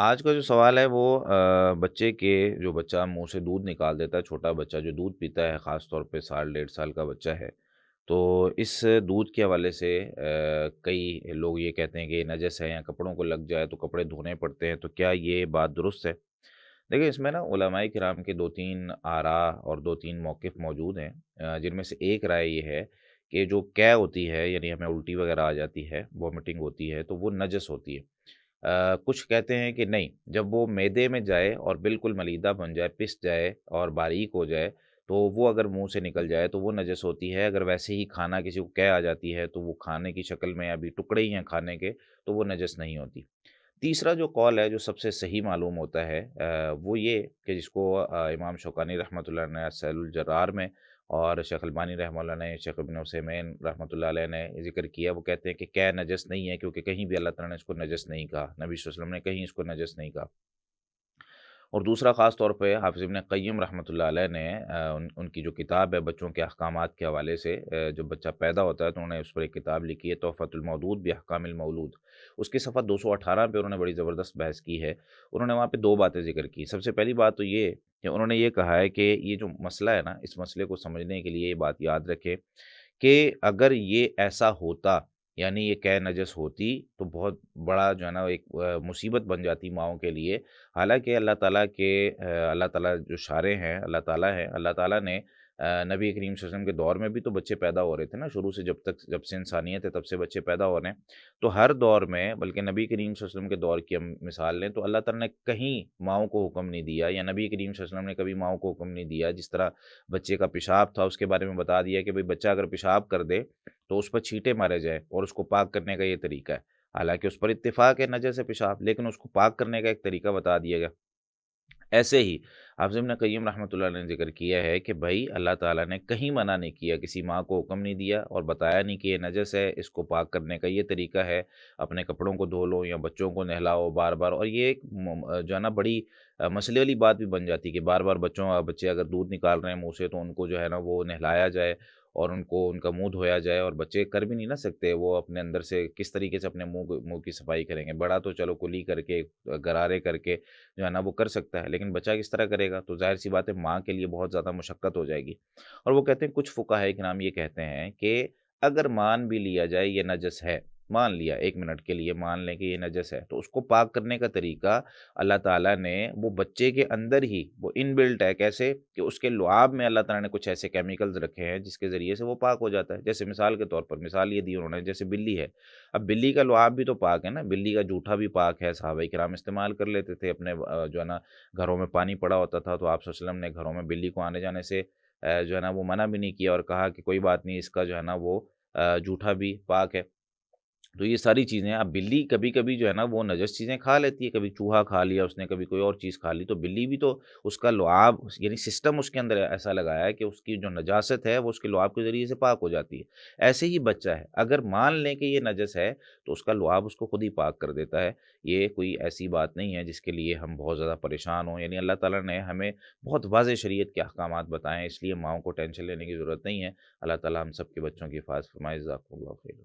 आज का जो सवाल है वो बच्चे के जो बच्चा मुँह से दूध निकाल देता है, छोटा बच्चा जो दूध पीता है, ख़ास तौर पे साल डेढ़ साल का बच्चा है, तो इस दूध के हवाले से कई लोग ये कहते हैं कि ये नजस है या कपड़ों को लग जाए तो कपड़े धोने पड़ते हैं, तो क्या ये बात दुरुस्त है? देखिए, इसमें ना उलमाए किराम के 2-3 आरा और 2-3 मौक़िफ़ मौजूद हैं, जिनमें से एक राय ये है कि जो कै होती है, यानी हमें उल्टी वग़ैरह आ जाती है, वॉमिटिंग होती है, तो वो नजस होती है। कुछ कहते हैं कि नहीं, जब वो मैदे में जाए और बिल्कुल मलीदा बन जाए, पिस जाए और बारीक हो जाए, तो वो अगर मुँह से निकल जाए तो वो नजस होती है। अगर वैसे ही खाना किसी को कै आ जाती है, तो वो खाने की शक्ल में अभी टुकड़े ही हैं खाने के, तो वो नजस नहीं होती। तीसरा जो कौल है, जो सबसे सही मालूम होता है, वो ये कि जिसको इमाम शौकानी रहमतुल्लाह ने सैलुल जरार में और शेख अलबानी रहमतुल्लाह ने, शेख इब्न उसैमीन रहमतुल्लाह अलैह ने ज़िक्र किया। वो कहते हैं कि कै नजस नहीं है, क्योंकि कहीं भी अल्लाह ताला ने इसको नजस नहीं कहा। नबी सल्लल्लाहु अलैहि वसल्लम ने कहीं इसको नजस नहीं कहा। और दूसरा ख़ास तौर पे हाफ़िज़ इब्न क़य्यिम रहमतुल्लाह अलैह ने उनकी जो किताब है बच्चों के अहकामात के हवाले से, जब बच्चा पैदा होता है तो उन्होंने उस पर एक किताब लिखी है, तोहफ़तुल मौलूद बिअहकामिल मौलूद। उसकी सफ़ा 218 पे उन्होंने बड़ी ज़बरदस्त बहस की है। उन्होंने वहाँ पे 2 बातें ज़िक्र की। सबसे पहली बात तो ये कि उन्होंने ये कहा है कि ये जो मसला है ना, इस मसले को समझने के लिए ये बात याद रखें कि अगर ये ऐसा होता, यानी ये कै नजस होती, तो बहुत बड़ा जो है ना एक मुसीबत बन जाती माँओं के लिए। हालाँकि अल्लाह ताला जो शारे हैं, अल्लाह ताला है, अल्लाह ताला ने नबी करीम सल्लल्लाहु अलैहि वसल्लम के दौर में भी तो बच्चे पैदा हो रहे थे ना, शुरू से जब से इंसानियत है तब से बच्चे पैदा हो रहे हैं। तो हर दौर में, बल्कि नबी करीम सल्लल्लाहु अलैहि वसल्लम के दौर की हम मिसाल लें, तो अल्लाह ताला ने कहीं माँओं को हुक्म नहीं दिया, या नबी करीम सल्लल्लाहु अलैहि वसल्लम ने कभी माँओं को हुक्म नहीं दिया। जिस तरह बच्चे का पेशाब था, उसके बारे में बता दिया कि भई बच्चा अगर पेशाब कर दे, तो उस पर छींटे मारे जाएँ और उसको पाक करने का ये तरीका है। हालाँकि उस पर इत्तिफ़ाक़ है नजस है पेशाब, लेकिन उसको पाक करने का एक तरीका बता दिया गया। ऐसे ही हाफ़िज़ इब्न क़य्यिम रहमतुल्लाह अलैह ने ज़िक्र किया है कि भई अल्लाह ताला ने कहीं मना नहीं किया, किसी माँ को हुक्म नहीं दिया और बताया नहीं कि ये नजस है, इसको पाक करने का ये तरीका है, अपने कपड़ों को धो लो या बच्चों को नहलाओ बार-बार। और ये एक जो है ना बड़ी मसले वाली बात भी बन जाती है कि बार-बार बच्चे अगर दूध निकाल रहे हैं मुँह से, तो उनको जो है ना वो नहलाया जाए और उनको उनका मुँह धोया जाए। और बच्चे कर भी नहीं ना सकते, वो अपने अंदर से किस तरीके से अपने मुँह की सफाई करेंगे। बड़ा तो चलो कुली करके, गरारे करके जो है ना वो कर सकता है, लेकिन बच्चा किस तरह करेगा? तो ज़ाहिर-सी बात है माँ के लिए बहुत ज़्यादा मुशक्कत हो जाएगी। और वो कहते हैं, कुछ फुक़हा किराम ये कहते हैं कि अगर मान भी लिया जाए ये नजस है, मान लिया 1 मिनट के लिए मान लें कि ये नजस है, तो उसको पाक करने का तरीका अल्लाह ताला ने वो बच्चे के अंदर ही वो इनबिल्ट है। कैसे? कि उसके लुआब में अल्लाह ताला ने कुछ ऐसे केमिकल्स रखे हैं जिसके ज़रिए से वो पाक हो जाता है। जैसे मिसाल के तौर पर मिसाल ये दी उन्होंने, जैसे बिल्ली है। अब बिल्ली का लुआब भी तो पाक है ना, बिल्ली का जूठा भी पाक है, सहाबाए किराम इस्तेमाल कर लेते थे अपने जो है ना घरों में पानी पड़ा होता था, तो आप सल्लल्लाहु अलैहि वसल्लम ने घरों में बिल्ली को आने-जाने से जो है ना वो मना भी नहीं किया और कहा कि कोई बात नहीं, इसका जो है ना वो जूठा भी पाक है। तो ये सारी चीज़ें, अब बिल्ली कभी-कभी जो है ना वो नजस चीज़ें खा लेती है, कभी चूहा खा लिया उसने, कभी कोई और चीज़ खा ली, तो बिल्ली भी तो उसका लुआब यानी सिस्टम उसके अंदर ऐसा लगाया है कि उसकी जो नजासत है वो उसके लुआब के ज़रिए से पाक हो जाती है। ऐसे ही बच्चा है, अगर मान लें कि ये नजस है, तो उसका लुआब उसको खुद ही पाक कर देता है। ये कोई ऐसी बात नहीं है जिसके लिए हम बहुत ज़्यादा परेशान हों, यानी अल्लाह ताला ने हमें बहुत वाज़ेह शरीयत के अहकामात बताएँ हैं, इसलिए माँओं को टेंशन लेने की ज़रूरत नहीं है। अल्लाह ताला हम सब के बच्चों की हिफ़ाज़त फ़रमाए। जज़ाकुमुल्लाहु खैर।